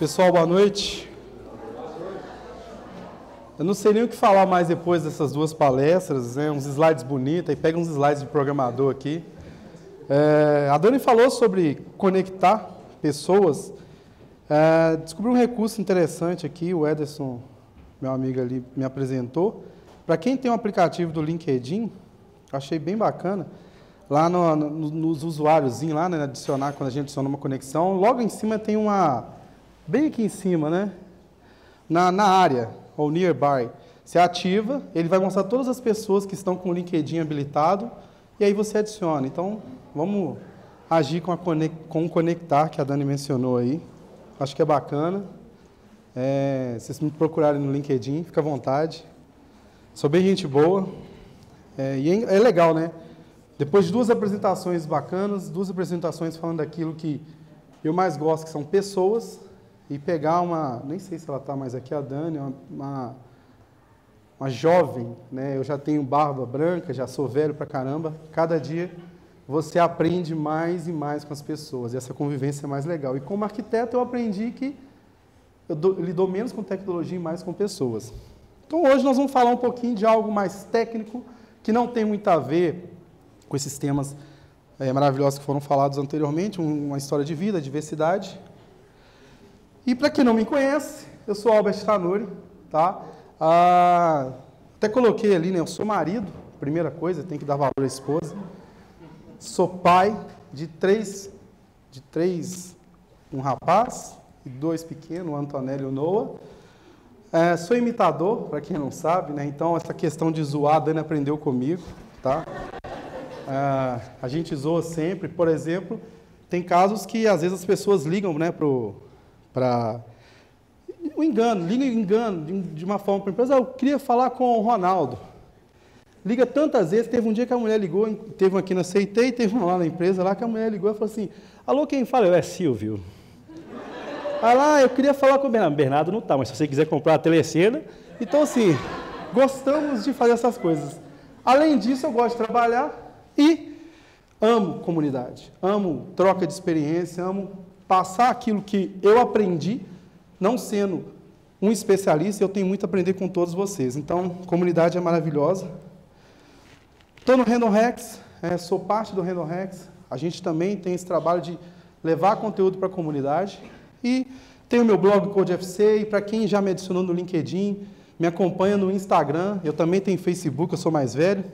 Pessoal, boa noite. Eu não sei nem o que falar mais depois dessas duas palestras, né? Uns slides bonitos, aí pega uns slides de programador aqui. A Dani falou sobre conectar pessoas. Descobri um recurso interessante aqui, o Ederson, meu amigo ali, me apresentou. Para quem tem um aplicativo do LinkedIn, achei bem bacana. Lá nos usuáriozinhos, lá, né, adicionar, quando a gente adiciona uma conexão, logo em cima tem uma, bem aqui em cima, né, na área, ou nearby, você ativa, ele vai mostrar todas as pessoas que estão com o LinkedIn habilitado, e aí você adiciona. Então, vamos agir com o conectar, que a Dani mencionou aí. Acho que é bacana. Se vocês me procurarem no LinkedIn, fica à vontade. Sou bem gente boa. E é legal, né? Depois de duas apresentações bacanas, duas apresentações falando daquilo que eu mais gosto, que são pessoas, e pegar uma, nem sei se ela está mais aqui, a Dani, uma jovem, né? Eu já tenho barba branca, já sou velho pra caramba, cada dia você aprende mais e mais com as pessoas, e essa convivência é mais legal. E como arquiteto eu aprendi que eu lido menos com tecnologia e mais com pessoas. Então hoje nós vamos falar um pouquinho de algo mais técnico, que não tem muito a ver com esses temas maravilhosos que foram falados anteriormente, uma história de vida, diversidade. E para quem não me conhece, eu sou Albert Tanuri, tá? Até coloquei ali, né? Eu sou marido, primeira coisa, tem que dar valor à esposa. Sou pai de três, um rapaz e dois pequenos, o Antonelli e o Noah. Sou imitador, para quem não sabe, né? Então essa questão de zoar, a Dani aprendeu comigo, tá? A gente zoa sempre. Por exemplo, tem casos que às vezes as pessoas ligam, né, para um engano, de uma forma para a empresa. Eu queria falar com o Ronaldo. Liga tantas vezes, teve um dia que a mulher ligou, teve um aqui na Aceitei, teve um lá na empresa, lá que a mulher ligou e falou assim: alô, quem fala? Eu, é Silvio. Aí lá, eu queria falar com o Bernardo. Bernardo não está, mas se você quiser comprar a telecena. Então, assim, gostamos de fazer essas coisas. Além disso, eu gosto de trabalhar e amo comunidade, amo troca de experiência, amo passar aquilo que eu aprendi, não sendo um especialista, eu tenho muito a aprender com todos vocês. Então, comunidade é maravilhosa. Estou no Random Hacks, sou parte do Random Hacks. A gente também tem esse trabalho de levar conteúdo para a comunidade. E tenho o meu blog CodeFC, e para quem já me adicionou no LinkedIn, me acompanha no Instagram, eu também tenho Facebook, eu sou mais velho.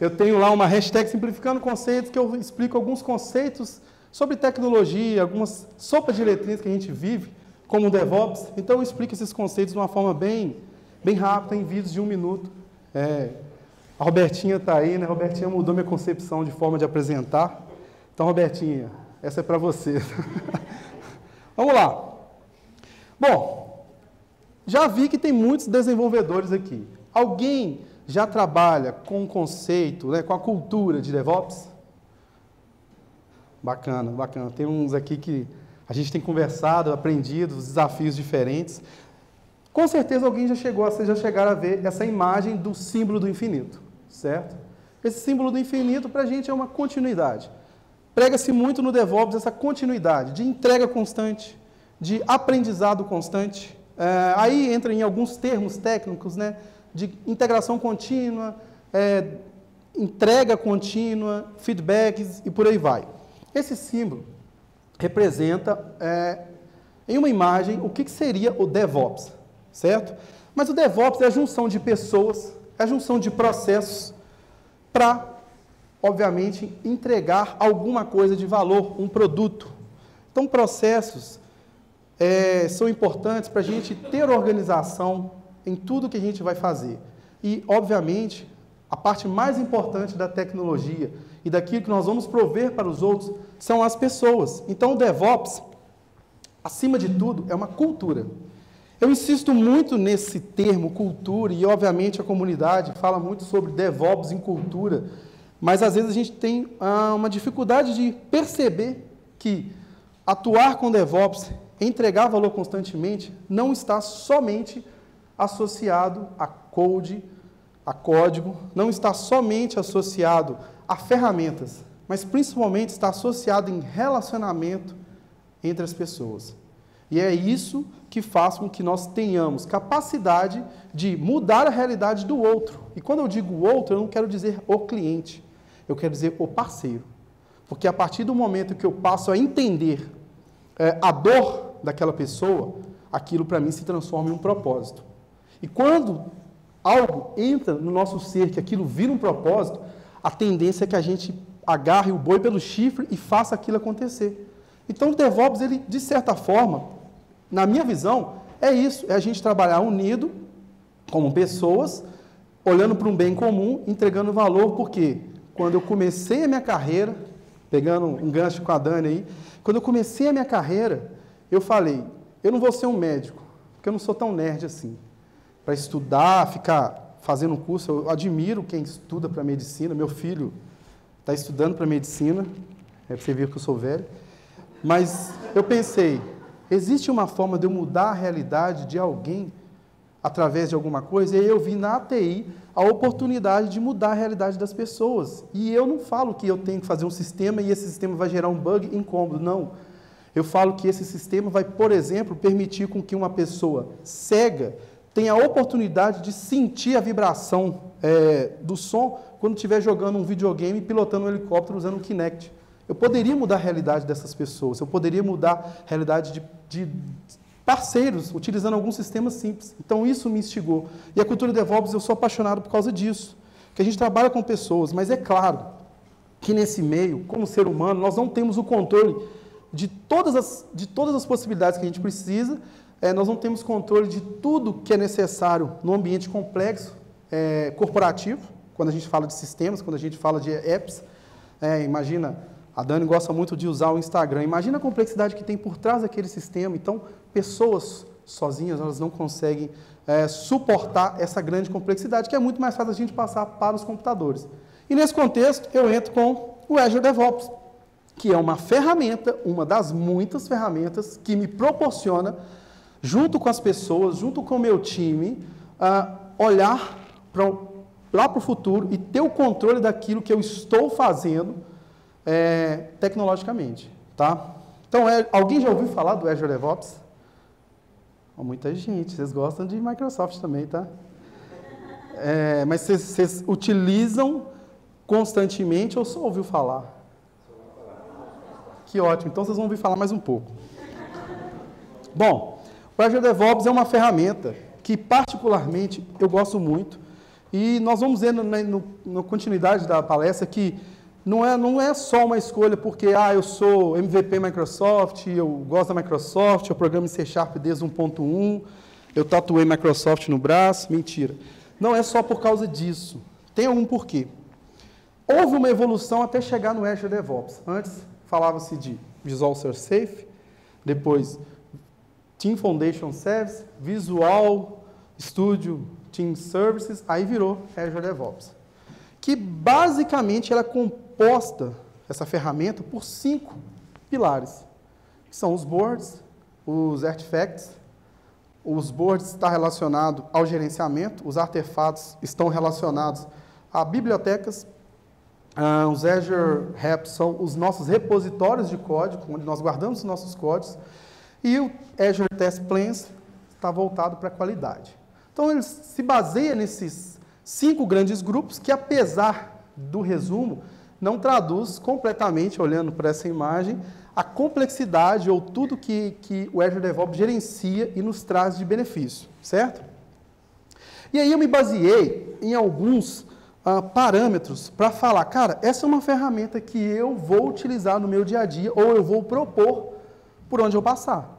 Eu tenho lá uma hashtag Simplificando Conceitos, que eu explico alguns conceitos sobre tecnologia, algumas sopas de letrinhas que a gente vive, como o DevOps. Então, eu explico esses conceitos de uma forma bem rápida, em vídeos de 1 minuto. A Robertinha está aí, né? A Robertinha mudou minha concepção de forma de apresentar. Então, Robertinha, essa é para você. Vamos lá. Bom, já vi que tem muitos desenvolvedores aqui. Alguém já trabalha com o conceito, né, com a cultura de DevOps? Bacana, bacana. Tem uns aqui que a gente tem conversado, aprendido, os desafios diferentes. Com certeza alguém vocês já chegaram a ver essa imagem do símbolo do infinito, certo? Esse símbolo do infinito para a gente é uma continuidade. Prega-se muito no DevOps essa continuidade de entrega constante, de aprendizado constante. Aí entra em alguns termos técnicos, né, de integração contínua, entrega contínua, feedbacks e por aí vai. Esse símbolo representa, em uma imagem, o que seria o DevOps, certo? Mas o DevOps é a junção de pessoas, é a junção de processos para, obviamente, entregar alguma coisa de valor, um produto. Então, processos são importantes para a gente ter organização em tudo que a gente vai fazer. E, obviamente, a parte mais importante da tecnologia e daquilo que nós vamos prover para os outros são as pessoas. Então, o DevOps, acima de tudo, é uma cultura. Eu insisto muito nesse termo, cultura, e, obviamente, a comunidade fala muito sobre DevOps em cultura, mas, às vezes, a gente tem uma dificuldade de perceber que atuar com DevOps, entregar valor constantemente, não está somente associado a código, não está somente associado a ferramentas, mas principalmente está associado em relacionamento entre as pessoas. E é isso que faz com que nós tenhamos capacidade de mudar a realidade do outro. E quando eu digo outro, eu não quero dizer o cliente, eu quero dizer o parceiro. Porque a partir do momento que eu passo a entender a dor daquela pessoa, aquilo para mim se transforma em um propósito. E quando algo entra no nosso ser, que aquilo vira um propósito, a tendência é que a gente agarre o boi pelo chifre e faça aquilo acontecer. Então o DevOps, ele, de certa forma, na minha visão, é isso, é a gente trabalhar unido, como pessoas, olhando para um bem comum, entregando valor, porque quando eu comecei a minha carreira, pegando um gancho com a Dani aí, quando eu comecei a minha carreira, eu falei, eu não vou ser um médico, porque eu não sou tão nerd assim, para estudar, ficar fazendo um curso. Eu admiro quem estuda para medicina, meu filho está estudando para medicina, para você ver que eu sou velho, mas eu pensei, existe uma forma de eu mudar a realidade de alguém através de alguma coisa? E aí eu vi na ATI a oportunidade de mudar a realidade das pessoas. E eu não falo que eu tenho que fazer um sistema e esse sistema vai gerar um bug incômodo, não. Eu falo que esse sistema vai, por exemplo, permitir com que uma pessoa cega tenha a oportunidade de sentir a vibração do som quando estiver jogando um videogame e pilotando um helicóptero usando um Kinect. Eu poderia mudar a realidade dessas pessoas, eu poderia mudar a realidade de parceiros, utilizando alguns sistemas simples. Então, isso me instigou. E a cultura DevOps, eu sou apaixonado por causa disso. Que a gente trabalha com pessoas, mas é claro que nesse meio, como ser humano, nós não temos o controle de todas as possibilidades que a gente precisa, nós não temos controle de tudo que é necessário no ambiente complexo, corporativo, quando a gente fala de sistemas, quando a gente fala de apps. Imagina, a Dani gosta muito de usar o Instagram. Imagina a complexidade que tem por trás daquele sistema. Então, pessoas sozinhas, elas não conseguem suportar essa grande complexidade, que é muito mais fácil a gente passar para os computadores. E nesse contexto, eu entro com o Azure DevOps, que é uma ferramenta, uma das muitas ferramentas que me proporciona, junto com as pessoas, junto com o meu time, olhar lá para o futuro e ter o controle daquilo que eu estou fazendo tecnologicamente, tá? Então, alguém já ouviu falar do Azure DevOps? Muita gente, vocês gostam de Microsoft também, tá? Mas vocês utilizam constantemente ou só ouviu falar? Que ótimo, então vocês vão ouvir falar mais um pouco. Bom, o Azure DevOps é uma ferramenta que particularmente eu gosto muito e nós vamos ver na continuidade da palestra que não é só uma escolha porque eu sou MVP Microsoft, eu gosto da Microsoft, eu programo em C# desde 1.1, eu tatuei Microsoft no braço, mentira. Não é só por causa disso, tem algum porquê. Houve uma evolução até chegar no Azure DevOps. Antes falava-se de Visual Source Safe, depois Team Foundation Service, Visual Studio Team Services, aí virou Azure DevOps. Que basicamente ela é composta, essa ferramenta, por 5 pilares, que são os boards, os artifacts. Os boards estão relacionados ao gerenciamento, os artefatos estão relacionados a bibliotecas, os Azure Apps são os nossos repositórios de código, onde nós guardamos os nossos códigos, e o Azure Test Plans está voltado para a qualidade. Então, ele se baseia nesses 5 grandes grupos que, apesar do resumo, não traduz completamente, olhando para essa imagem, a complexidade ou tudo que o Azure DevOps gerencia e nos traz de benefício, certo? E aí eu me baseei em alguns parâmetros para falar, cara, essa é uma ferramenta que eu vou utilizar no meu dia a dia ou eu vou propor por onde eu passar.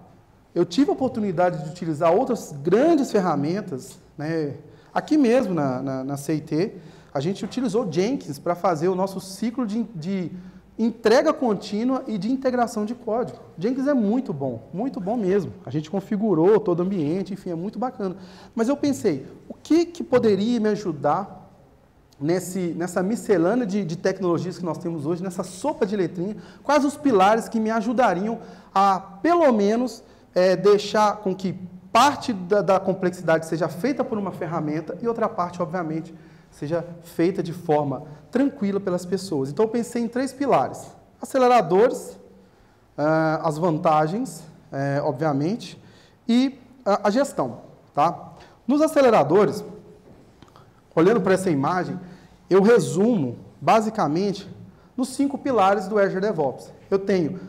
Eu tive a oportunidade de utilizar outras grandes ferramentas, né? Aqui mesmo na CIT, a gente utilizou Jenkins para fazer o nosso ciclo de entrega contínua e de integração de código. Jenkins é muito bom mesmo. A gente configurou todo o ambiente, enfim, é muito bacana. Mas eu pensei, o que poderia me ajudar nessa miscelânea de tecnologias que nós temos hoje, nessa sopa de letrinha, quais os pilares que me ajudariam a, pelo menos, deixar com que parte da complexidade seja feita por uma ferramenta e outra parte, obviamente, seja feita de forma tranquila pelas pessoas. Então, eu pensei em 3 pilares: aceleradores, as vantagens, obviamente, e a gestão. Tá? Nos aceleradores, olhando para essa imagem, eu resumo, basicamente, nos 5 pilares do Azure DevOps. Eu tenho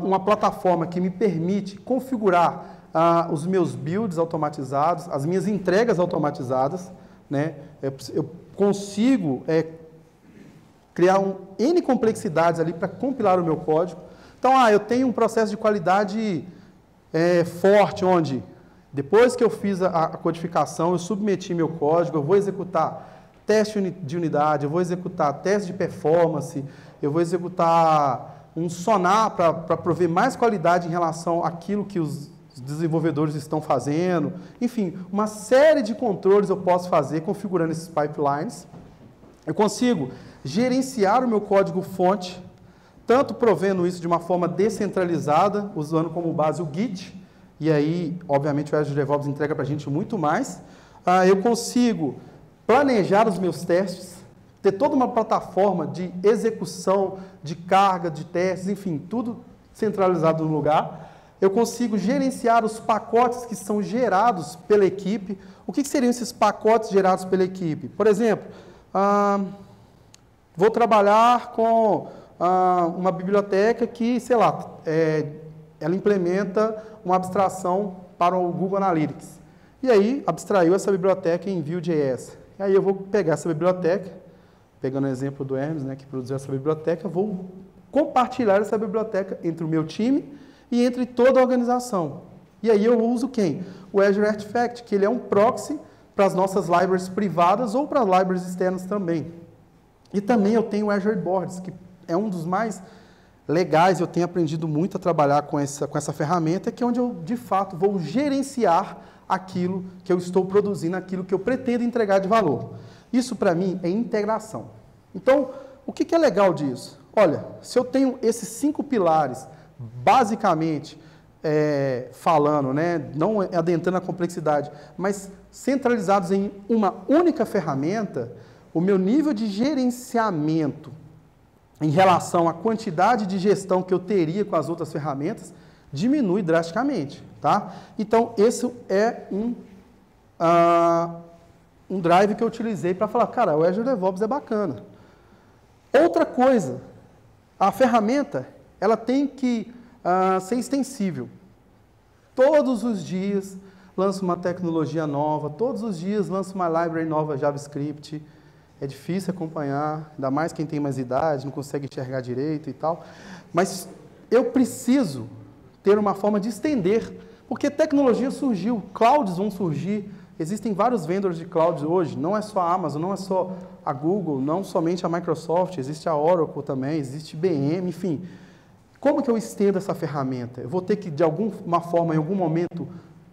uma plataforma que me permite configurar os meus builds automatizados, as minhas entregas automatizadas, né? Eu consigo criar N complexidades ali para compilar o meu código. Então, eu tenho um processo de qualidade forte, onde depois que eu fiz a codificação, eu submeti meu código, eu vou executar teste de unidade, eu vou executar teste de performance, eu vou executar um sonar para prover mais qualidade em relação àquilo que os desenvolvedores estão fazendo. Enfim, uma série de controles eu posso fazer configurando esses pipelines. Eu consigo gerenciar o meu código fonte, tanto provendo isso de uma forma descentralizada, usando como base o Git, e aí, obviamente, o Azure DevOps entrega para a gente muito mais. Eu consigo planejar os meus testes, ter toda uma plataforma de execução, de carga, de testes, enfim, tudo centralizado no lugar. Eu consigo gerenciar os pacotes que são gerados pela equipe. O que seriam esses pacotes gerados pela equipe? Por exemplo, vou trabalhar com uma biblioteca que, sei lá, ela implementa uma abstração para o Google Analytics. E aí, abstraiu essa biblioteca em Vue.js. E aí eu vou pegar essa biblioteca, pegando o exemplo do Hermes, né, que produziu essa biblioteca, vou compartilhar essa biblioteca entre o meu time e entre toda a organização. E aí eu uso quem? O Azure Artifact, que ele é um proxy para as nossas libraries privadas ou para as libraries externas também. E também eu tenho o Azure Boards, que é um dos mais legais, eu tenho aprendido muito a trabalhar com essa ferramenta, que é onde eu, de fato, vou gerenciar aquilo que eu estou produzindo, aquilo que eu pretendo entregar de valor. Isso, para mim, é integração. Então, o que é legal disso? Olha, se eu tenho esses 5 pilares, basicamente, falando, né, não adentrando a complexidade, mas centralizados em uma única ferramenta, o meu nível de gerenciamento em relação à quantidade de gestão que eu teria com as outras ferramentas diminui drasticamente. Tá? Então, esse é um drive que eu utilizei para falar, cara, o Azure DevOps é bacana. Outra coisa, a ferramenta ela tem que ser extensível. Todos os dias lança uma tecnologia nova, todos os dias lança uma library nova JavaScript. É difícil acompanhar, ainda mais quem tem mais idade, não consegue enxergar direito e tal. Mas eu preciso ter uma forma de estender, porque tecnologia surgiu, clouds vão surgir, existem vários vendors de cloud hoje, não é só a Amazon, não é só a Google, não somente a Microsoft, existe a Oracle também, existe IBM, enfim. Como que eu estendo essa ferramenta? Eu vou ter que, de alguma forma, em algum momento,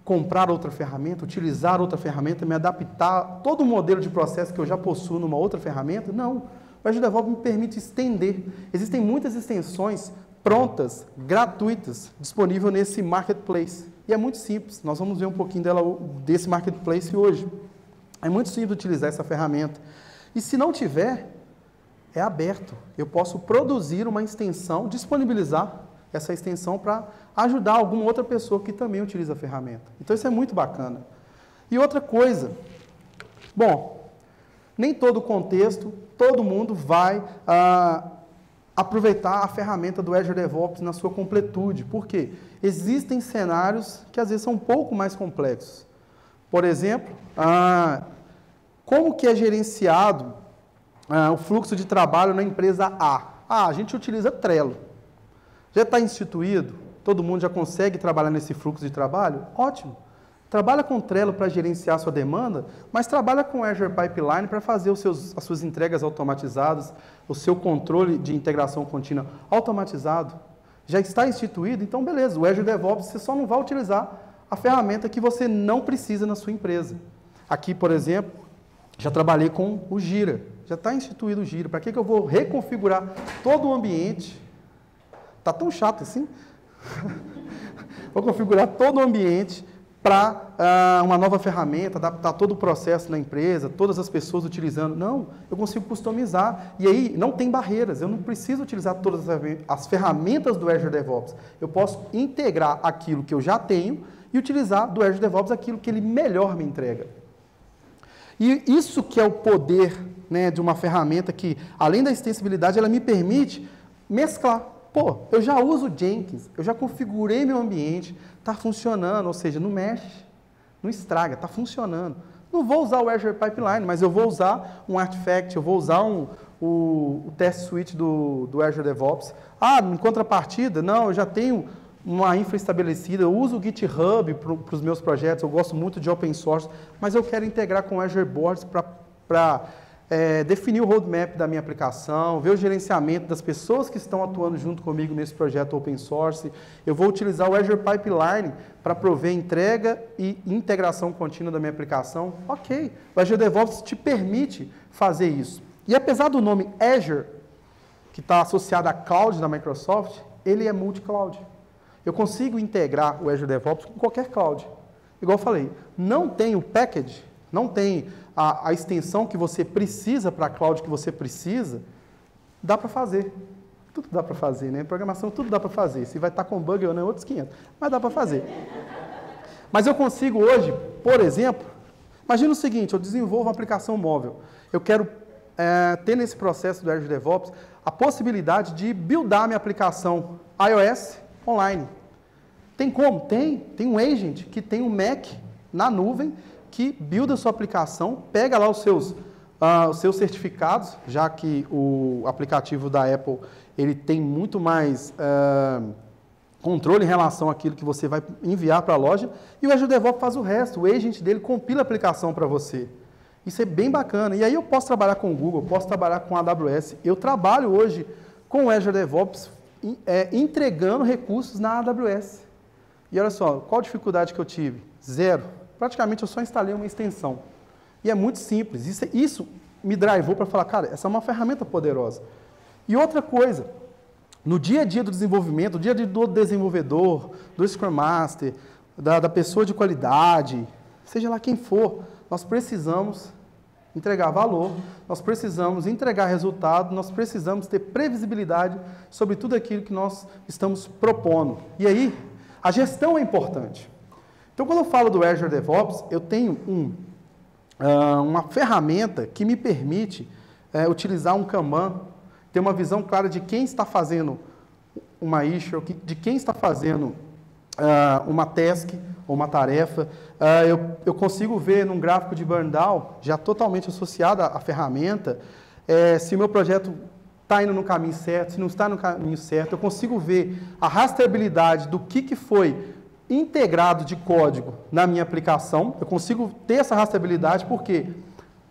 comprar outra ferramenta, utilizar outra ferramenta, me adaptar a todo o modelo de processo que eu já possuo numa outra ferramenta? Não. O Azure DevOps me permite estender. Existem muitas extensões prontas, gratuitas, disponíveis nesse marketplace. E é muito simples. Nós vamos ver um pouquinho desse marketplace hoje. É muito simples utilizar essa ferramenta. E se não tiver, é aberto. Eu posso produzir uma extensão, disponibilizar essa extensão para ajudar alguma outra pessoa que também utiliza a ferramenta. Então, isso é muito bacana. E outra coisa, bom, nem todo contexto, todo mundo vai aproveitar a ferramenta do Azure DevOps na sua completude. Por quê? Existem cenários que às vezes são um pouco mais complexos. Por exemplo, como que é gerenciado o fluxo de trabalho na empresa A? A gente utiliza Trello. Já está instituído? Todo mundo já consegue trabalhar nesse fluxo de trabalho? Ótimo. Trabalha com Trello para gerenciar a sua demanda, mas trabalha com Azure Pipeline para fazer as suas entregas automatizadas, o seu controle de integração contínua automatizado. Já está instituído? Então, beleza. O Azure DevOps, você só não vai utilizar a ferramenta que você não precisa na sua empresa. Aqui, por exemplo, já trabalhei com o Jira. Já está instituído o Jira. Para que eu vou reconfigurar todo o ambiente? Está tão chato assim? Vou configurar todo o ambiente para uma nova ferramenta, adaptar todo o processo na empresa, todas as pessoas utilizando. Não, eu consigo customizar. E aí não tem barreiras, eu não preciso utilizar todas as ferramentas do Azure DevOps. Eu posso integrar aquilo que eu já tenho e utilizar do Azure DevOps aquilo que ele melhor me entrega. E isso que é o poder, né, de uma ferramenta que, além da extensibilidade, ela me permite mesclar. Pô, eu já uso Jenkins, eu já configurei meu ambiente, está funcionando, ou seja, não mexe, não estraga, está funcionando. Não vou usar o Azure Pipeline, mas eu vou usar um Artifact, eu vou usar o Test Suite do Azure DevOps. Ah, em contrapartida, não, eu já tenho uma infra estabelecida, eu uso o GitHub para os meus projetos, eu gosto muito de open source, mas eu quero integrar com o Azure Boards para definir o roadmap da minha aplicação, ver o gerenciamento das pessoas que estão atuando junto comigo nesse projeto open source. Eu vou utilizar o Azure Pipeline para prover entrega e integração contínua da minha aplicação. Ok, o Azure DevOps te permite fazer isso. E apesar do nome Azure, que está associado à cloud da Microsoft, ele é multi-cloud. Eu consigo integrar o Azure DevOps com qualquer cloud. Igual eu falei, não tem o package, não tem a extensão que você precisa para a cloud que você precisa, dá para fazer. Tudo dá para fazer, né? Programação, tudo dá para fazer. Se vai estar com bug ou não, é outros 500. Mas dá para fazer. Mas eu consigo hoje, por exemplo, imagina o seguinte, eu desenvolvo uma aplicação móvel. Eu quero ter nesse processo do Azure DevOps a possibilidade de buildar minha aplicação iOS online. Tem como? Tem. Tem um agent que tem um Mac na nuvem que builda a sua aplicação, pega lá os seus certificados, já que o aplicativo da Apple ele tem muito mais controle em relação àquilo que você vai enviar para a loja, e o Azure DevOps faz o resto, o agent dele compila a aplicação para você. Isso é bem bacana. E aí eu posso trabalhar com o Google, posso trabalhar com a AWS. Eu trabalho hoje com o Azure DevOps entregando recursos na AWS. E olha só, qual a dificuldade que eu tive? Zero. Praticamente eu só instalei uma extensão. E é muito simples. Isso me drivou para falar, cara, essa é uma ferramenta poderosa. E outra coisa, no dia a dia do desenvolvimento, no dia a dia do desenvolvedor, do Scrum Master, da pessoa de qualidade, seja lá quem for, nós precisamos entregar valor, nós precisamos entregar resultado, nós precisamos ter previsibilidade sobre tudo aquilo que nós estamos propondo. E aí, a gestão é importante. Então, quando eu falo do Azure DevOps, eu tenho uma ferramenta que me permite utilizar um Kanban, ter uma visão clara de quem está fazendo uma issue, de quem está fazendo uma task ou uma tarefa. Eu consigo ver num gráfico de burn down, já totalmente associado à ferramenta, se o meu projeto está indo no caminho certo, se não está no caminho certo. Eu consigo ver a rastreabilidade do que foi integrado de código na minha aplicação. Eu consigo ter essa rastreabilidade porque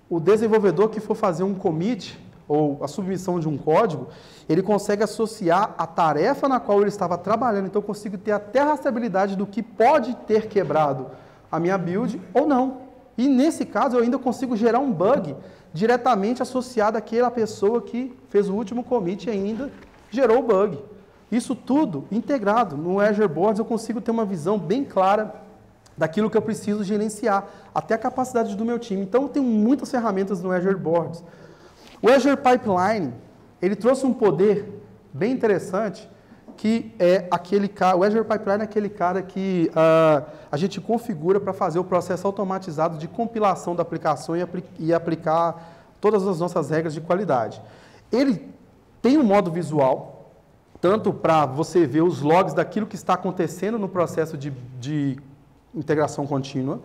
o desenvolvedor que for fazer um commit ou a submissão de um código, ele consegue associar a tarefa na qual ele estava trabalhando. Então, eu consigo ter até a rastreabilidade do que pode ter quebrado a minha build ou não. E, nesse caso, eu ainda consigo gerar um bug diretamente associado àquela pessoa que fez o último commit e ainda gerou o bug. Isso tudo integrado. No Azure Boards eu consigo ter uma visão bem clara daquilo que eu preciso gerenciar, até a capacidade do meu time. Então, eu tenho muitas ferramentas no Azure Boards. O Azure Pipeline, ele trouxe um poder bem interessante, que é aquele cara, o Azure Pipeline é aquele cara que a gente configura para fazer o processo automatizado de compilação da aplicação e aplicar todas as nossas regras de qualidade. Ele tem um modo visual, tanto para você ver os logs daquilo que está acontecendo no processo de integração contínua,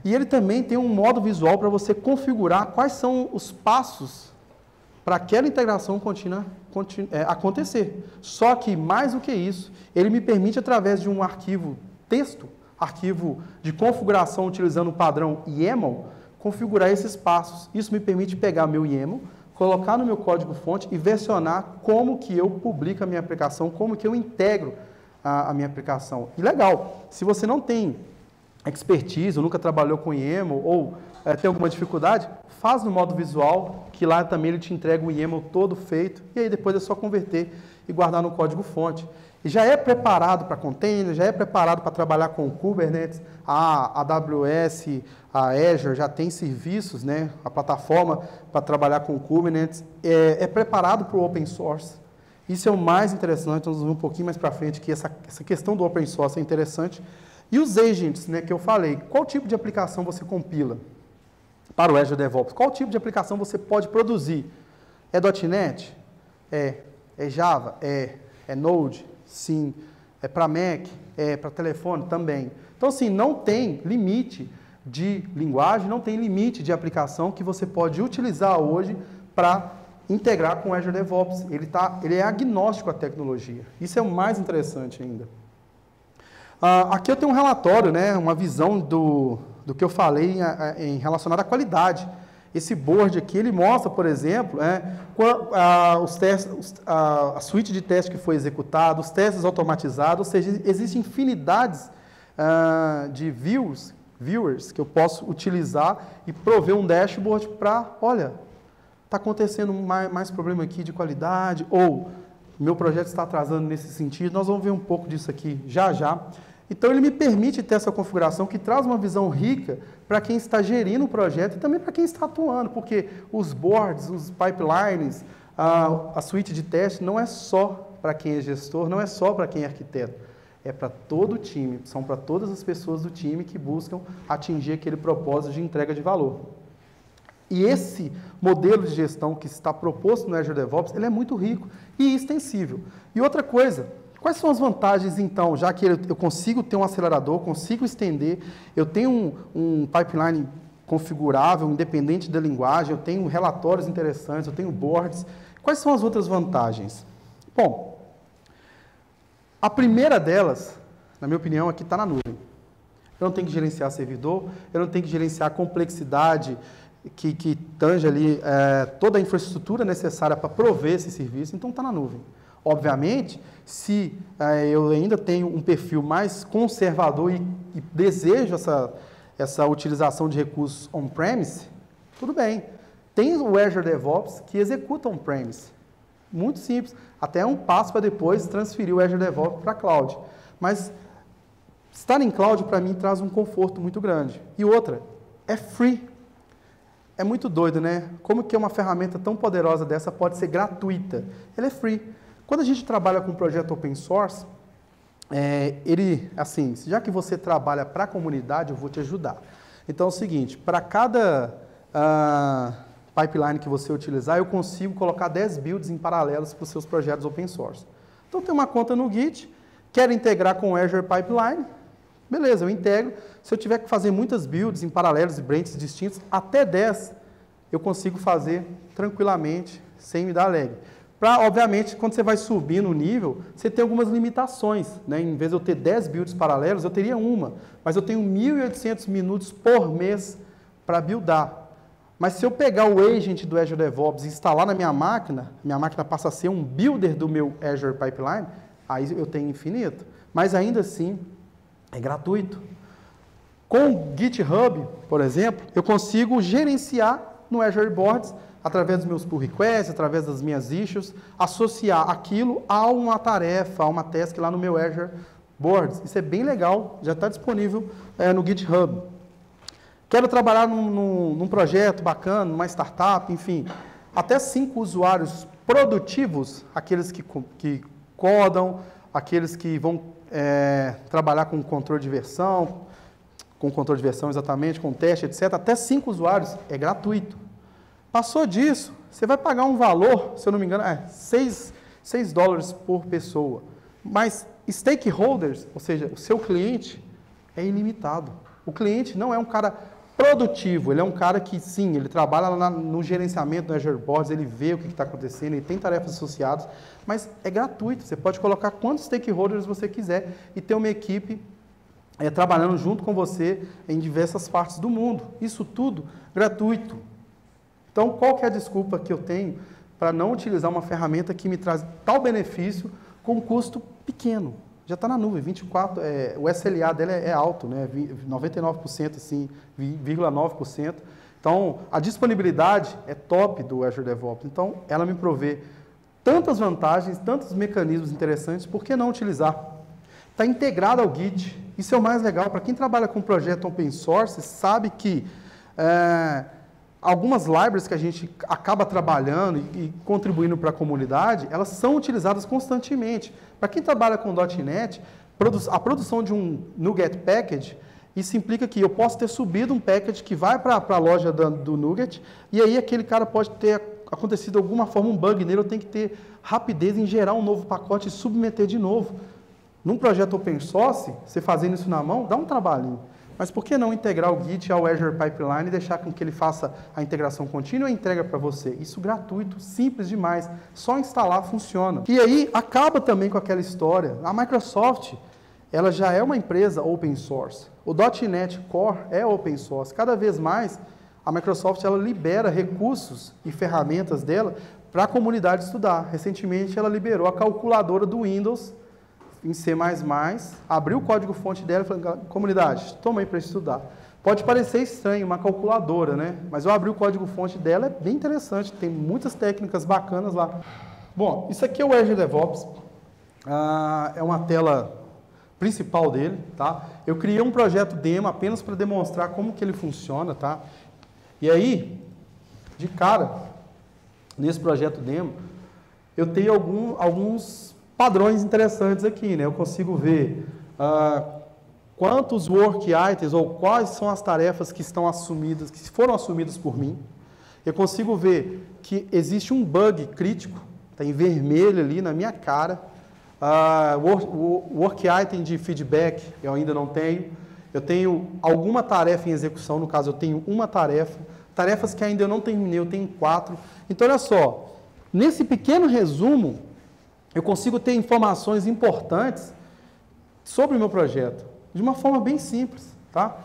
e ele também tem um modo visual para você configurar quais são os passos para aquela integração contínua acontecer. Só que, mais do que isso, ele me permite, através de um arquivo texto, arquivo de configuração utilizando o padrão YAML, configurar esses passos. Isso me permite pegar meu YAML, colocar no meu código-fonte e versionar como que eu publico a minha aplicação, como que eu integro a minha aplicação. E legal, se você não tem expertise, ou nunca trabalhou com YAML, ou tem alguma dificuldade, faz no modo visual, que lá também ele te entrega o YAML todo feito, e aí depois é só converter e guardar no código-fonte. E já é preparado para container, já é preparado para trabalhar com o Kubernetes, a AWS, a Azure já tem serviços, né, a plataforma para trabalhar com o Kubernetes, é preparado para o open source. Isso é o mais interessante, nós vamos ver um pouquinho mais para frente, que essa questão do open source é interessante. E os agents, né, que eu falei, qual tipo de aplicação você compila para o Azure DevOps? Qual tipo de aplicação você pode produzir? É .NET? É Java? É Node? Sim. É para Mac? É para telefone? Também. Então, assim, não tem limite de linguagem, não tem limite de aplicação que você pode utilizar hoje para integrar com o Azure DevOps. Ele é agnóstico à tecnologia. Isso é o mais interessante ainda. Aqui eu tenho um relatório, né, uma visão do que eu falei em relacionado à qualidade. Esse board aqui, ele mostra, por exemplo, a suíte de testes que foi executada, os testes automatizados, ou seja, existem infinidades de viewers que eu posso utilizar e prover um dashboard para, olha, está acontecendo mais problema aqui de qualidade, ou meu projeto está atrasando nesse sentido, nós vamos ver um pouco disso aqui já já. Então, ele me permite ter essa configuração que traz uma visão rica para quem está gerindo o projeto e também para quem está atuando, porque os boards, os pipelines, a suíte de teste não é só para quem é gestor, não é só para quem é arquiteto, é para todo o time, são para todas as pessoas do time que buscam atingir aquele propósito de entrega de valor. E esse modelo de gestão que está proposto no Azure DevOps, ele é muito rico e extensível. E outra coisa, quais são as vantagens, então, já que eu consigo ter um acelerador, consigo estender, eu tenho um pipeline configurável, independente da linguagem, eu tenho relatórios interessantes, eu tenho boards. Quais são as outras vantagens? Bom, a primeira delas, na minha opinião, aqui está na nuvem. Eu não tenho que gerenciar servidor, eu não tenho que gerenciar a complexidade que tange ali toda a infraestrutura necessária para prover esse serviço, então está na nuvem. Obviamente, se eu ainda tenho um perfil mais conservador e desejo essa utilização de recursos on-premise, tudo bem. Tem o Azure DevOps que executa on-premise. Muito simples. Até um passo para depois transferir o Azure DevOps para a cloud. Mas estar em cloud, para mim, traz um conforto muito grande. E outra, é free. É muito doido, né? Como que uma ferramenta tão poderosa dessa pode ser gratuita? Ela é free. Quando a gente trabalha com um projeto open source, assim, já que você trabalha para a comunidade, eu vou te ajudar. Então é o seguinte, para cada pipeline que você utilizar, eu consigo colocar 10 builds em paralelos para os seus projetos open source. Então tem uma conta no Git, quero integrar com o Azure Pipeline, beleza, eu integro. Se eu tiver que fazer muitas builds em paralelos e branches distintos, até 10 eu consigo fazer tranquilamente, sem me dar lag. Obviamente, quando você vai subindo o nível, você tem algumas limitações, né? Em vez de eu ter 10 builds paralelos, eu teria uma, mas eu tenho 1.800 minutos por mês para buildar. Mas se eu pegar o agent do Azure DevOps e instalar na minha máquina passa a ser um builder do meu Azure Pipeline, aí eu tenho infinito. Mas ainda assim, é gratuito. Com o GitHub, por exemplo, eu consigo gerenciar no Azure Boards, através dos meus pull requests, através das minhas issues, associar aquilo a uma tarefa, a uma task lá no meu Azure Boards. Isso é bem legal, já está disponível no GitHub. Quero trabalhar num projeto bacana, numa startup, enfim, até 5 usuários produtivos, aqueles que codam, aqueles que vão trabalhar com controle de versão, exatamente, com teste, etc. Até 5 usuários é gratuito. Passou disso, você vai pagar um valor, se eu não me engano, $6 por pessoa. Mas stakeholders, ou seja, o seu cliente, é ilimitado. O cliente não é um cara produtivo, ele é um cara que, sim, ele trabalha no gerenciamento do Azure Boards, ele vê o que está acontecendo, ele tem tarefas associadas, mas é gratuito, você pode colocar quantos stakeholders você quiser e ter uma equipe trabalhando junto com você em diversas partes do mundo. Isso tudo gratuito. Então, qual que é a desculpa que eu tenho para não utilizar uma ferramenta que me traz tal benefício com um custo pequeno? já está na nuvem, 24, o SLA dela é alto, né? 99%, assim, 0,9%. Então, a disponibilidade é top do Azure DevOps. Então, ela me provê tantas vantagens, tantos mecanismos interessantes, por que não utilizar? Está integrado ao Git. Isso é o mais legal. Para quem trabalha com projeto open source, sabe que algumas libraries que a gente acaba trabalhando e contribuindo para a comunidade, elas são utilizadas constantemente. Para quem trabalha com .NET, a produção de um NuGet Package, isso implica que eu posso ter subido um package que vai para a loja do NuGet, e aí aquele cara pode ter acontecido de alguma forma um bug nele, eu tenho que ter rapidez em gerar um novo pacote e submeter de novo. Num projeto open source, você fazendo isso na mão, dá um trabalhinho. Mas por que não integrar o Git ao Azure Pipeline e deixar com que ele faça a integração contínua e entrega para você? Isso gratuito, simples demais. Só instalar funciona. E aí acaba também com aquela história. A Microsoft, ela já é uma empresa open source. O .NET Core é open source. Cada vez mais, a Microsoft ela libera recursos e ferramentas dela para a comunidade estudar. Recentemente, ela liberou a calculadora do Windows em C++, abriu o código-fonte dela e falou, comunidade, toma aí para estudar. Pode parecer estranho, uma calculadora, né? Mas eu abri o código-fonte dela, é bem interessante, tem muitas técnicas bacanas lá. Bom, isso aqui é o Azure DevOps, é uma tela principal dele, tá? Eu criei um projeto demo apenas para demonstrar como que ele funciona, tá? E aí, de cara, nesse projeto demo, eu tenho alguns padrões interessantes aqui, né? Eu consigo ver quantos work items ou quais são as tarefas que estão assumidas, que foram assumidas por mim. Eu consigo ver que existe um bug crítico, está em vermelho ali na minha cara. Work item de feedback eu ainda não tenho. Eu tenho alguma tarefa em execução, no caso eu tenho uma tarefa. Tarefas que ainda eu não terminei, eu tenho 4. Então olha só, nesse pequeno resumo, eu consigo ter informações importantes sobre o meu projeto, de uma forma bem simples, tá?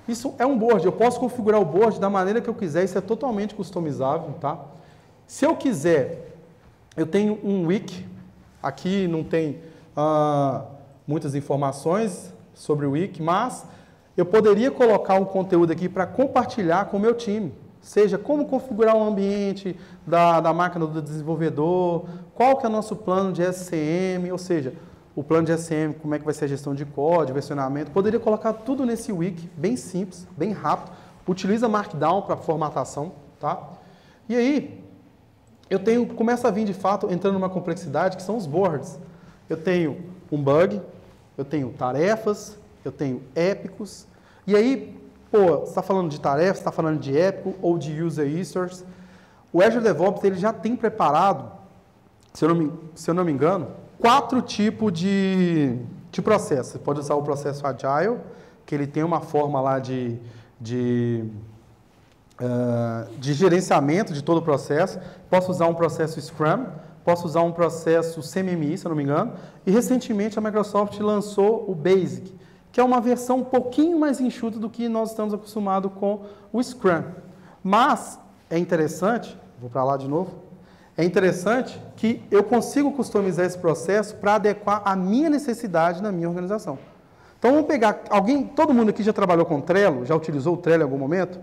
Isso é um board, eu posso configurar o board da maneira que eu quiser, isso é totalmente customizável, tá? Se eu quiser, eu tenho um wiki, aqui não tem muitas informações sobre o wiki, mas eu poderia colocar um conteúdo aqui para compartilhar com o meu time. Seja como configurar o ambiente da máquina do desenvolvedor, qual que é o nosso plano de SCM, ou seja, o plano de SCM, como é que vai ser a gestão de código, versionamento. Poderia colocar tudo nesse wiki, bem simples, bem rápido. Utiliza Markdown para formatação, tá? E aí, começa a vir de fato, entrando numa complexidade, que são os boards. Eu tenho um bug, eu tenho tarefas, eu tenho épicos, e aí, você está falando de tarefas, está falando de épico ou de user stories. O Azure DevOps ele já tem preparado, se eu não me engano, 4 tipos de processo. Você pode usar o processo Agile, que ele tem uma forma lá de gerenciamento de todo o processo. Posso usar um processo Scrum, posso usar um processo CMMI, se eu não me engano. E recentemente a Microsoft lançou o Basic, que é uma versão um pouquinho mais enxuta do que nós estamos acostumados com o Scrum. Mas é interessante, vou para lá de novo, é interessante que eu consigo customizar esse processo para adequar a minha necessidade na minha organização. Então vamos pegar, todo mundo aqui já trabalhou com Trello, já utilizou o Trello em algum momento?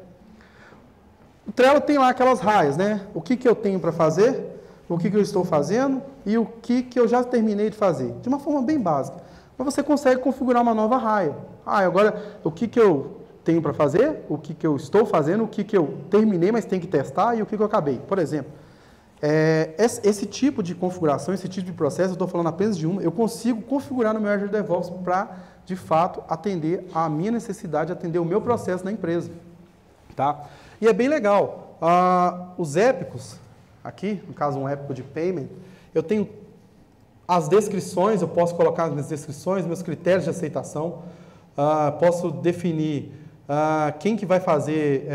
O Trello tem lá aquelas raias, né? O que eu tenho para fazer, o que eu estou fazendo e o que eu já terminei de fazer, de uma forma bem básica. Mas você consegue configurar uma nova raia. Agora, o que eu tenho para fazer, o que eu estou fazendo, o que eu terminei, mas tem que testar, e o que eu acabei. Por exemplo, esse tipo de configuração, esse tipo de processo, eu estou falando apenas de uma, eu consigo configurar no meu Azure DevOps para, de fato, atender a minha necessidade, atender o meu processo na empresa. Tá? E é bem legal. Os épicos, aqui, no caso um épico de payment, eu tenho as descrições, eu posso colocar as minhas descrições, meus critérios de aceitação, posso definir quem que vai fazer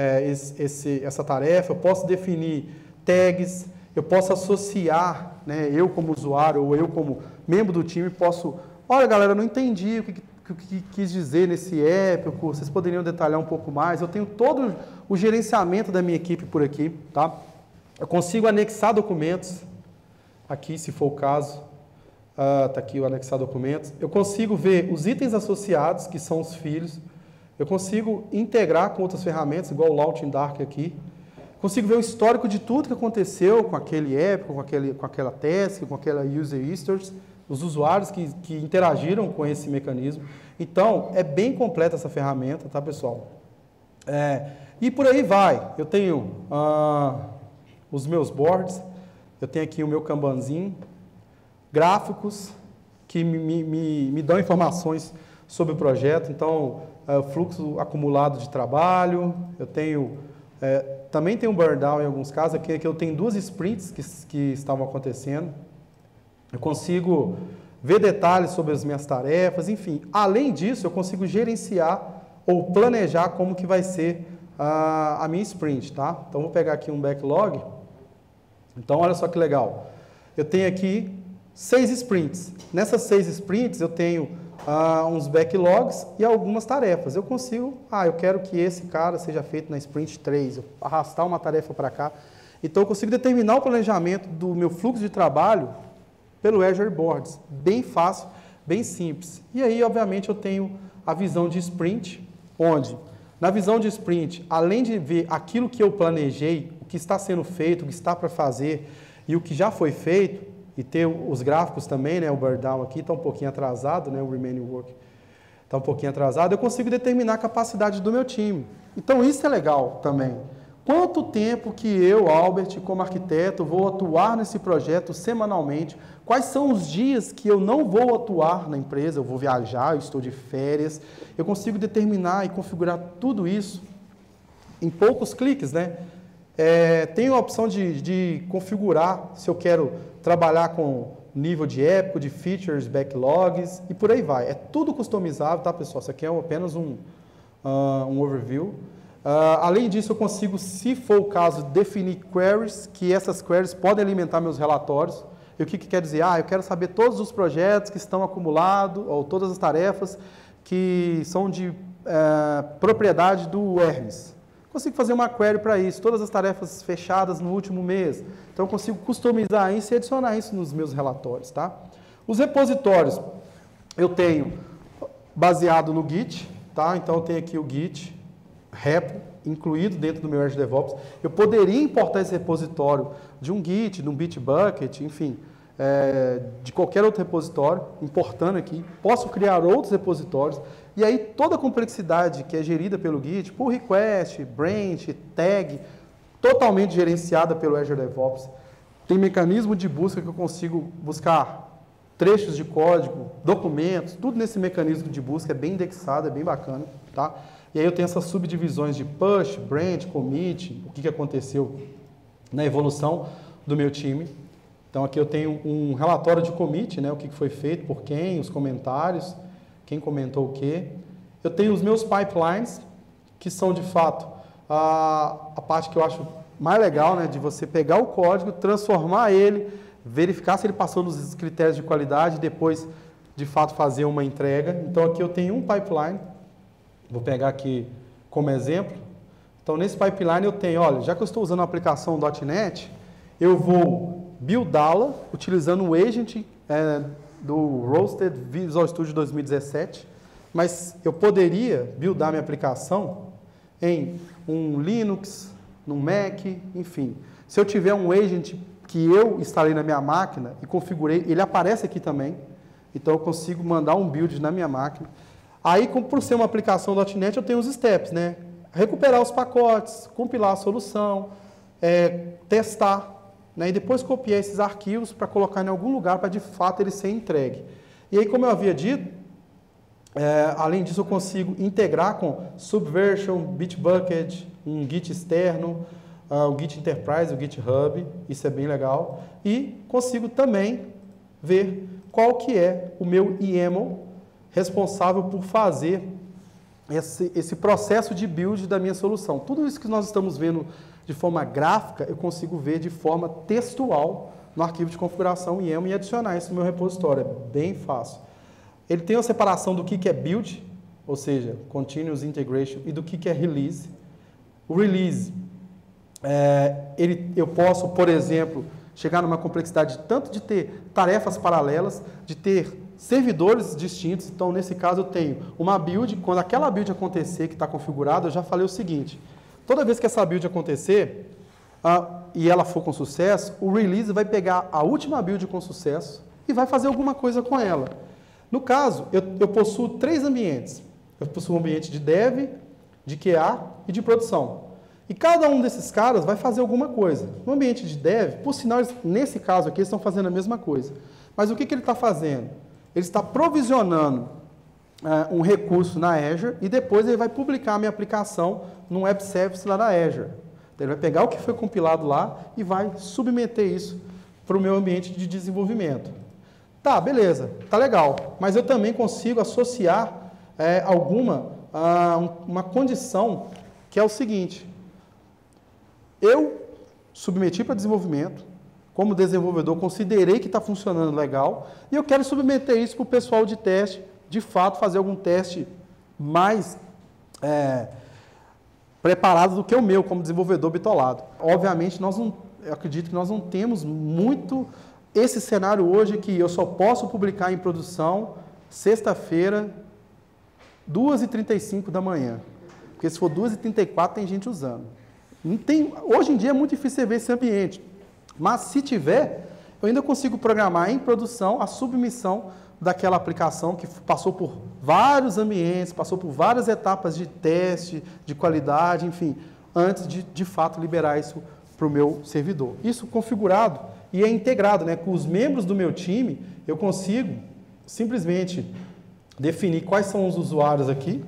essa tarefa, eu posso definir tags, eu posso associar, né, eu como usuário ou eu como membro do time, posso, olha galera, eu não entendi o que quis dizer nesse épico, vocês poderiam detalhar um pouco mais, eu tenho todo o gerenciamento da minha equipe por aqui, tá? Eu consigo anexar documentos aqui, se for o caso. Está aqui o anexar documentos. Eu consigo ver os itens associados, que são os filhos. Eu consigo integrar com outras ferramentas, igual o Launching Dark aqui. Consigo ver o histórico de tudo que aconteceu com aquele app, com aquela task, com aquela user histories, os usuários que interagiram com esse mecanismo. Então, é bem completa essa ferramenta, tá, pessoal? E por aí vai. Eu tenho os meus boards, eu tenho aqui o meu Kanbanzinho, gráficos que me dão informações sobre o projeto. Então, fluxo acumulado de trabalho, eu tenho... também tem um burn down em alguns casos, aqui eu tenho 2 sprints que estavam acontecendo. Eu consigo ver detalhes sobre as minhas tarefas, enfim. Além disso, eu consigo gerenciar ou planejar como que vai ser a minha sprint, tá? Então, vou pegar aqui um backlog. Então, olha só que legal. Eu tenho aqui 6 sprints. Nessas 6 sprints, eu tenho uns backlogs e algumas tarefas. Eu consigo, eu quero que esse cara seja feito na sprint 3, eu arrastar uma tarefa para cá. Então, eu consigo determinar o planejamento do meu fluxo de trabalho pelo Azure Boards. Bem fácil, bem simples. E aí, obviamente, eu tenho a visão de sprint, onde, na visão de sprint, além de ver aquilo que eu planejei, o que está sendo feito, o que está para fazer e o que já foi feito, e ter os gráficos também, né, o burn down aqui está um pouquinho atrasado, né, o remaining work está um pouquinho atrasado, eu consigo determinar a capacidade do meu time. Então, isso é legal também. Quanto tempo que eu, Albert, como arquiteto, vou atuar nesse projeto semanalmente? Quais são os dias que eu não vou atuar na empresa? Eu vou viajar, eu estou de férias. Eu consigo determinar e configurar tudo isso em poucos cliques, né? Tenho a opção de configurar, se eu quero trabalhar com nível de épico, de features, backlogs e por aí vai. É tudo customizável, tá, pessoal? Isso aqui é apenas um overview. Além disso, eu consigo, se for o caso, definir queries, que essas queries podem alimentar meus relatórios. E o que quer dizer? Eu quero saber todos os projetos que estão acumulados, ou todas as tarefas que são de propriedade do Hermes. Consigo fazer uma query para isso, todas as tarefas fechadas no último mês. Então, eu consigo customizar isso e adicionar isso nos meus relatórios, tá? Os repositórios, eu tenho baseado no Git, tá? Então, eu tenho aqui o Git repo incluído dentro do meu Azure DevOps. Eu poderia importar esse repositório de um Git, de um Bitbucket, enfim, de qualquer outro repositório, importando aqui. Posso criar outros repositórios. E aí, toda a complexidade que é gerida pelo Git, pull request, branch, tag, totalmente gerenciada pelo Azure DevOps. Tem mecanismo de busca que eu consigo buscar trechos de código, documentos, tudo nesse mecanismo de busca, é bem indexado, é bem bacana, tá? E aí eu tenho essas subdivisões de push, branch, commit, o que aconteceu na evolução do meu time. Então, aqui eu tenho um relatório de commit, né, o que foi feito, por quem, os comentários, quem comentou o quê. Eu tenho os meus pipelines, que são, de fato, a parte que eu acho mais legal, né, de você pegar o código, transformar ele, verificar se ele passou nos critérios de qualidade e depois, de fato, fazer uma entrega. Então, aqui eu tenho um pipeline, vou pegar aqui como exemplo. Então, nesse pipeline eu tenho, olha, já que eu estou usando a aplicação .NET, eu vou buildá-la utilizando o agent do Roasted Visual Studio 2017, mas eu poderia buildar minha aplicação em um Linux, num Mac, enfim. Se eu tiver um agent que eu instalei na minha máquina e configurei, ele aparece aqui também, então eu consigo mandar um build na minha máquina. Aí, por ser uma aplicação .NET, eu tenho os steps, né? Recuperar os pacotes, compilar a solução, testar, né? E depois copiar esses arquivos para colocar em algum lugar para, de fato, ele ser entregue. E aí, como eu havia dito, além disso, eu consigo integrar com Subversion, Bitbucket, um Git externo, o Git Enterprise, o GitHub, isso é bem legal. E consigo também ver qual que é o meu YAML responsável por fazer esse processo de build da minha solução. Tudo isso que nós estamos vendo de forma gráfica, eu consigo ver de forma textual no arquivo de configuração YAML e adicionar isso no meu repositório. É bem fácil. Ele tem uma separação do que é build, ou seja, continuous integration, e do que é release. O release, eu posso, por exemplo, chegar numa complexidade tanto de ter tarefas paralelas, de ter servidores distintos. Então, nesse caso, eu tenho uma build. Quando aquela build acontecer, que está configurada, eu já falei o seguinte: toda vez que essa build acontecer, e ela for com sucesso, o release vai pegar a última build com sucesso e vai fazer alguma coisa com ela. No caso, eu possuo 3 ambientes. Eu possuo um ambiente de dev, de QA e de produção. E cada um desses caras vai fazer alguma coisa. No ambiente de dev, por sinal, nesse caso aqui, eles estão fazendo a mesma coisa. Mas o que ele está fazendo? Ele está provisionando um recurso na Azure e depois ele vai publicar a minha aplicação num web service lá da Azure. Então, ele vai pegar o que foi compilado lá e vai submeter isso para o meu ambiente de desenvolvimento. Tá, beleza, tá legal. Mas eu também consigo associar uma condição que é o seguinte: eu submeti para desenvolvimento, como desenvolvedor considerei que está funcionando legal, e eu quero submeter isso para o pessoal de teste, de fato fazer algum teste mais preparado do que o meu, como desenvolvedor bitolado. Obviamente, eu acredito que nós não temos muito esse cenário hoje que eu só posso publicar em produção sexta-feira, 2h35 da manhã. Porque se for 2h34, tem gente usando. Hoje em dia é muito difícil você ver esse ambiente. Mas se tiver, eu ainda consigo programar em produção a submissão daquela aplicação que passou por vários ambientes, passou por várias etapas de teste, de qualidade, enfim, antes de fato liberar isso para o meu servidor. Isso configurado e é integrado, né, com os membros do meu time. Eu consigo simplesmente definir quais são os usuários aqui.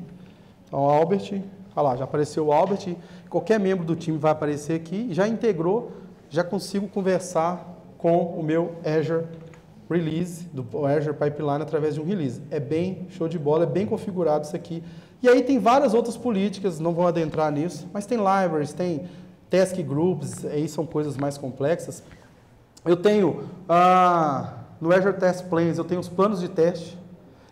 Então, Albert, olha lá, já apareceu o Albert, qualquer membro do time vai aparecer aqui, já integrou, já consigo conversar com o meu Azure Release, do Azure Pipeline, através de um release. É bem show de bola, é bem configurado isso aqui. E aí tem várias outras políticas, não vou adentrar nisso, mas tem libraries, tem task groups, aí são coisas mais complexas. Eu tenho, no Azure Test Plans, eu tenho os planos de teste.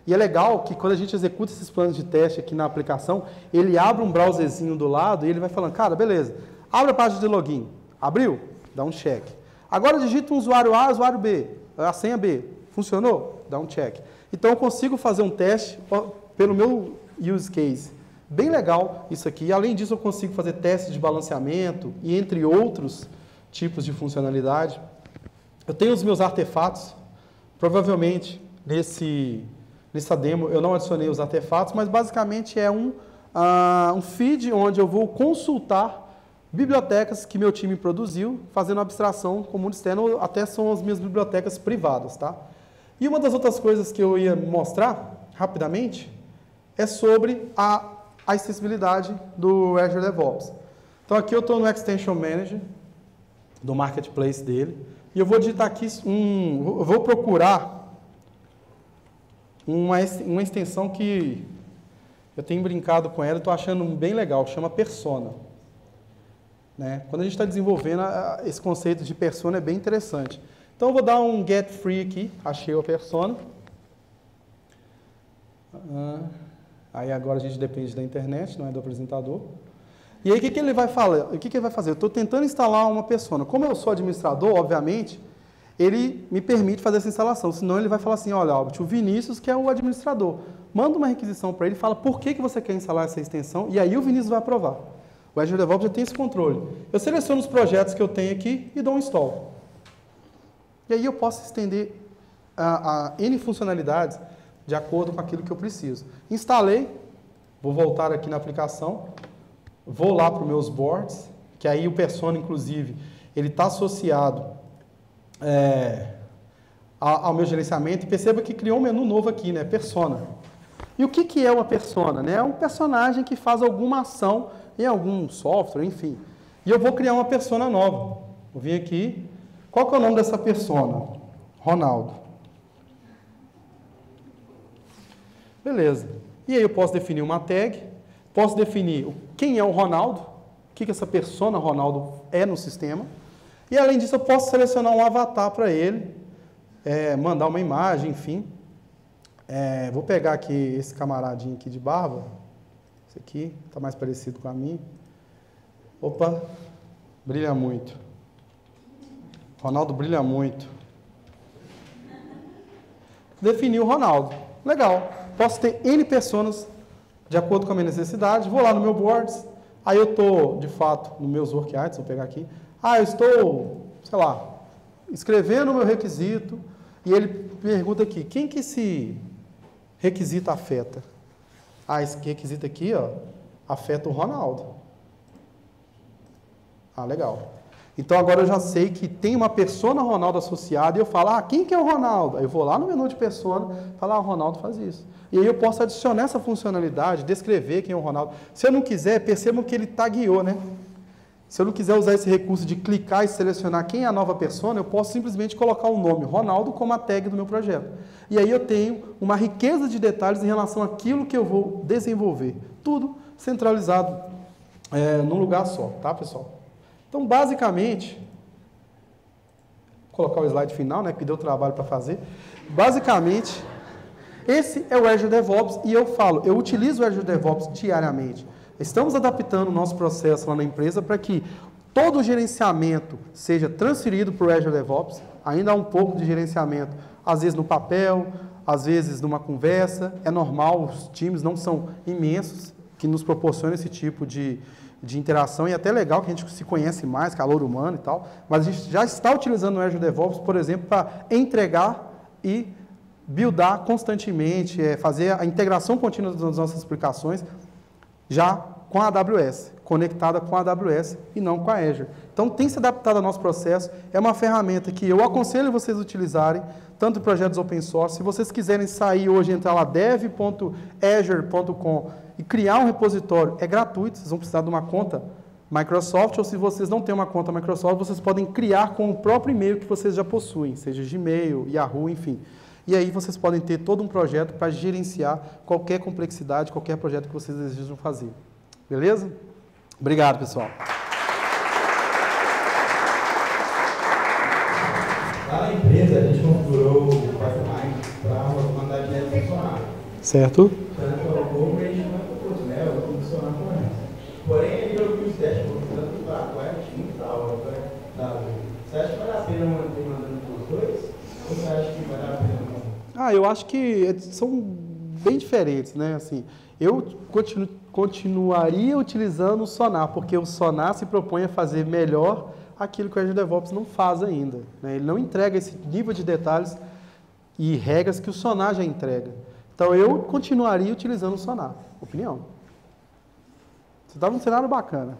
E é legal que quando a gente executa esses planos de teste aqui na aplicação, ele abre um browserzinho do lado e ele vai falando: cara, beleza, abre a página de login. Abriu? Dá um check. Agora digita um usuário A, usuário B, a senha B. Funcionou? Dá um check. Então eu consigo fazer um teste pelo meu use case. Bem legal isso aqui. Além disso, eu consigo fazer testes de balanceamento e entre outros tipos de funcionalidade. Eu tenho os meus artefatos. Provavelmente, nessa demo, eu não adicionei os artefatos, mas basicamente é um feed onde eu vou consultar bibliotecas que meu time produziu, fazendo abstração com o mundo externo, até são as minhas bibliotecas privadas, tá? E uma das outras coisas que eu ia mostrar, rapidamente, é sobre a acessibilidade do Azure DevOps. Então, aqui eu estou no Extension Manager, do Marketplace dele, e eu vou digitar aqui, eu vou procurar uma extensão que eu tenho brincado com ela e estou achando bem legal, chama Persona. Né? Quando a gente está desenvolvendo, esse conceito de persona é bem interessante. Então, eu vou dar um get free aqui, achei a persona. Aí agora a gente depende da internet, não é do apresentador. E aí o que ele vai falar? O que ele vai fazer? Eu estou tentando instalar uma persona. Como eu sou administrador, obviamente, ele me permite fazer essa instalação. Senão ele vai falar assim: olha, Albert, o Vinícius, que é o administrador, manda uma requisição para ele, fala por que você quer instalar essa extensão, e aí o Vinícius vai aprovar. O Azure DevOps já tem esse controle. Eu seleciono os projetos que eu tenho aqui e dou um install. E aí eu posso estender a N funcionalidades de acordo com aquilo que eu preciso. Instalei, vou voltar aqui na aplicação, vou lá para os meus boards, que aí o Persona, inclusive, ele está associado ao meu gerenciamento, e perceba que criou um menu novo aqui, né? Persona. E o que é uma persona? Né? É um personagem que faz alguma ação em algum software, enfim. E eu vou criar uma persona nova. Vou vir aqui. Qual que é o nome dessa persona? Ronaldo. Beleza. E aí eu posso definir uma tag, posso definir quem é o Ronaldo, o que essa persona Ronaldo é no sistema. E além disso, eu posso selecionar um avatar para ele, mandar uma imagem, enfim. Vou pegar aqui esse camaradinho aqui de barba. Esse aqui está mais parecido com a minha. Opa, brilha muito. Ronaldo brilha muito. Defini o Ronaldo. Legal. Posso ter N personas de acordo com a minha necessidade. Vou lá no meu Boards. Aí eu estou, de fato, nos meus workouts, vou pegar aqui. Eu estou, sei lá, escrevendo o meu requisito. E ele pergunta aqui, quem que esse requisito afeta? Esse requisito aqui, ó, afeta o Ronaldo. Legal. Então agora eu já sei que tem uma persona Ronaldo associada e eu falo, quem que é o Ronaldo? Aí eu vou lá no menu de persona e falo, o Ronaldo faz isso. E aí eu posso adicionar essa funcionalidade, descrever quem é o Ronaldo. Se eu não quiser, percebam que ele tagueou, né? Se eu não quiser usar esse recurso de clicar e selecionar quem é a nova persona, eu posso simplesmente colocar o nome Ronaldo como a tag do meu projeto. E aí eu tenho uma riqueza de detalhes em relação àquilo que eu vou desenvolver. Tudo centralizado num lugar só, tá, pessoal? Então, basicamente, vou colocar o slide final, né, que deu trabalho para fazer. Basicamente, esse é o Azure DevOps e eu utilizo o Azure DevOps diariamente. Estamos adaptando o nosso processo lá na empresa para que todo o gerenciamento seja transferido para o Azure DevOps. Ainda há um pouco de gerenciamento, às vezes no papel, às vezes numa conversa. É normal, os times não são imensos que nos proporcionam esse tipo de interação, e é até legal que a gente se conhece mais, calor humano e tal, mas a gente já está utilizando o Azure DevOps, por exemplo, para entregar e buildar constantemente, fazer a integração contínua das nossas aplicações já com a AWS, conectada com a AWS e não com a Azure. Então, tem se adaptado ao nosso processo, é uma ferramenta que eu aconselho vocês a utilizarem, tanto em projetos open source. Se vocês quiserem sair hoje, entrar lá dev.azure.com e criar um repositório, é gratuito, vocês vão precisar de uma conta Microsoft, ou se vocês não têm uma conta Microsoft, vocês podem criar com o próprio e-mail que vocês já possuem, seja Gmail, Yahoo, enfim. E aí vocês podem ter todo um projeto para gerenciar qualquer complexidade, qualquer projeto que vocês desejam fazer. Beleza? Obrigado, pessoal. Lá na empresa, a gente configurou o pipeline para mandar direto para o funcionário. Certo? Tanto o overage quanto o custo, né? Eu vou funcionar com eles. Porém, ele viu que os testes vão tanto para a e tal. Você acha que vale a pena manter mandando para os dois? Ou você acha que vale a pena não? Eu acho que são bem diferentes, né? Assim, eu continuaria utilizando o Sonar, porque o Sonar se propõe a fazer melhor aquilo que o Azure DevOps não faz ainda, né? Ele não entrega esse nível de detalhes e regras que o Sonar já entrega. Então, eu continuaria utilizando o Sonar. Opinião. Você está num cenário bacana.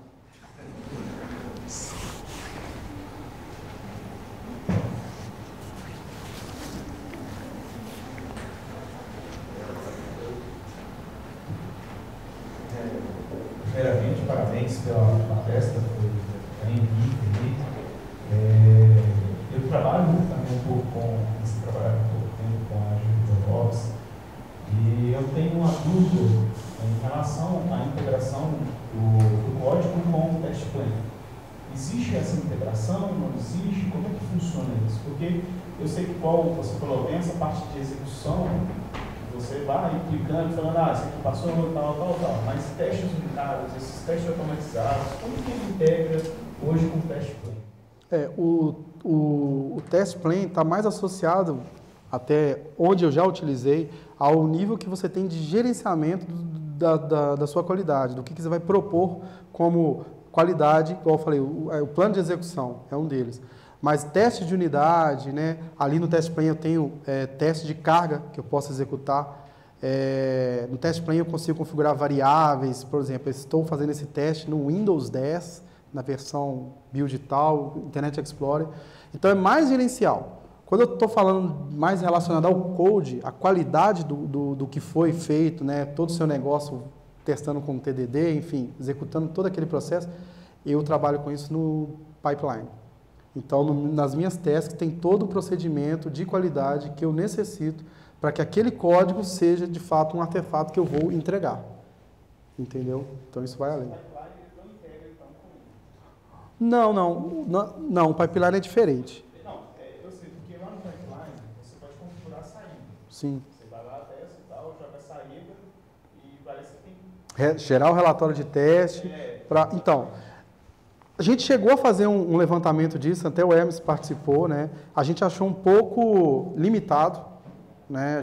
Primeiramente, parabéns pela palestra, foi bem rica. Eu trabalho também um pouco com a Azure DevOps, e eu tenho uma dúvida em relação à integração do código com o test plan. Existe essa integração? Não existe? Como é que funciona isso? Porque eu sei que, você falou, tem essa parte de execução. Você vai clicando e falando, isso aqui passou, tal. Mas testes unitários, esses testes automatizados, como que ele integra hoje com o test plan? O test plan está mais associado, até onde eu já utilizei, ao nível que você tem de gerenciamento da sua qualidade, do que você vai propor como qualidade, igual eu falei, o plano de execução é um deles. Mas teste de unidade, né? Ali no test plan eu tenho teste de carga que eu posso executar. No test plan eu consigo configurar variáveis, por exemplo, eu estou fazendo esse teste no Windows 10, na versão build tal, Internet Explorer. Então é mais gerencial. Quando eu estou falando mais relacionado ao code, a qualidade do que foi feito, né? Todo o seu negócio testando com TDD, enfim, executando todo aquele processo, eu trabalho com isso no pipeline. Então, nas minhas tasks, tem todo o procedimento de qualidade que eu necessito para que aquele código seja, de fato, um artefato que eu vou entregar. Entendeu? Então, isso vai além. Não, o pipeline é diferente. Não, eu sei, porque lá no pipeline, você pode configurar a saída. Sim. Você vai lá, testa e tal, joga a saída e parece que tem... Gerar o relatório de teste. Então... A gente chegou a fazer um levantamento disso, até o Hermes participou, né? A gente achou um pouco limitado, né?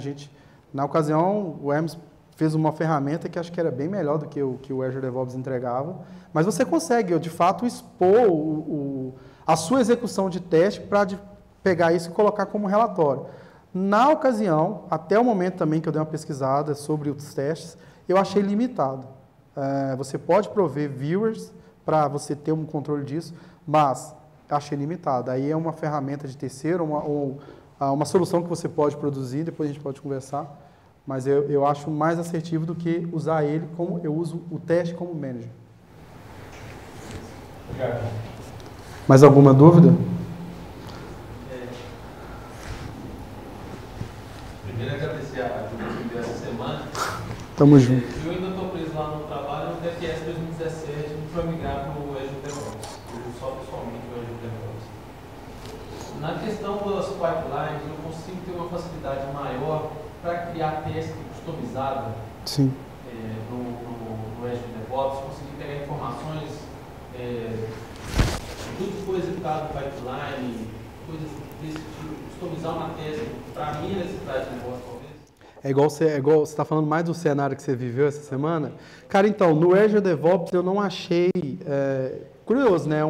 Na ocasião, o Hermes fez uma ferramenta que acho que era bem melhor do que o Azure DevOps entregava, mas você consegue, de fato, expor a sua execução de teste para pegar isso e colocar como relatório. Na ocasião, até o momento também que eu dei uma pesquisada sobre os testes, eu achei limitado. Você pode prover viewers para você ter um controle disso, mas achei limitado. Aí é uma ferramenta de terceiro, uma solução que você pode produzir, depois a gente pode conversar, mas eu acho mais assertivo do que usar ele como eu uso o teste como manager. Obrigado. Mais alguma dúvida? Primeiro, agradecer a ajuda que deu essa semana. Tamo junto. Eu ainda estou preso lá no trabalho, no DFS 2017, a gente vai migrar para o Azure DevOps. Eu só pessoalmente o Azure DevOps. Na questão das pipelines, eu consigo ter uma facilidade maior para criar teste customizado. Sim. No Azure DevOps, conseguir pegar informações, tudo que foi executado no pipeline, coisas desse tipo, customizar uma tese para a minha necessidade de negócio, talvez. É igual você está falando mais do cenário que você viveu essa semana. Cara, então, no Azure DevOps eu não achei curioso, né?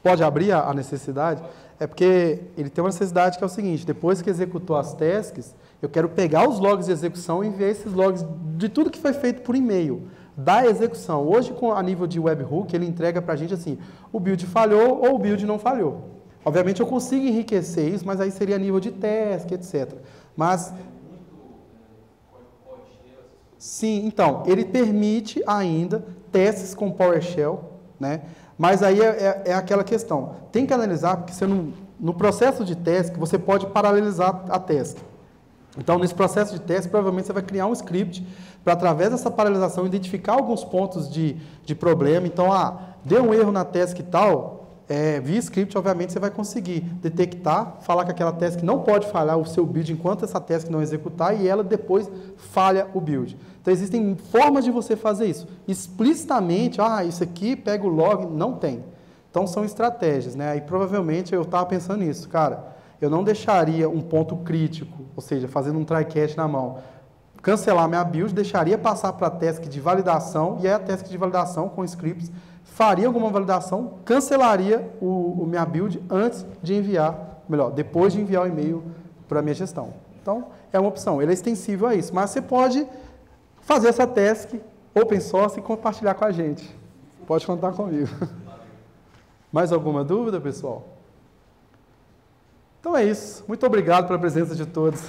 Pode abrir a necessidade? É porque ele tem uma necessidade que é o seguinte: depois que executou as tasks, eu quero pegar os logs de execução e enviar esses logs de tudo que foi feito por e-mail, da execução. Hoje, a nível de webhook, ele entrega para a gente assim, o build falhou ou o build não falhou. Obviamente eu consigo enriquecer isso, mas aí seria a nível de task, etc. Mas, sim, então, ele permite ainda testes com PowerShell, né? Mas aí é aquela questão, tem que analisar, porque no processo de task, você pode paralelizar a task. Então, nesse processo de teste, provavelmente você vai criar um script para, através dessa paralisação, identificar alguns pontos de problema. Então, deu um erro na task e tal, via script, obviamente, você vai conseguir detectar, falar que aquela task não pode falhar o seu build enquanto essa task não executar e ela depois falha o build. Então, existem formas de você fazer isso. Explicitamente, isso aqui pega o log, não tem. Então, são estratégias, né? E provavelmente eu estava pensando nisso, cara, eu não deixaria um ponto crítico, ou seja, fazendo um try catch na mão, cancelar minha build, deixaria passar para a task de validação, e aí a task de validação com scripts faria alguma validação, cancelaria o minha build antes de enviar, melhor, depois de enviar o e-mail para a minha gestão. Então, é uma opção, ele é extensível a isso, mas você pode fazer essa task open source e compartilhar com a gente. Pode contar comigo. Mais alguma dúvida, pessoal? Então é isso. Muito obrigado pela presença de todos.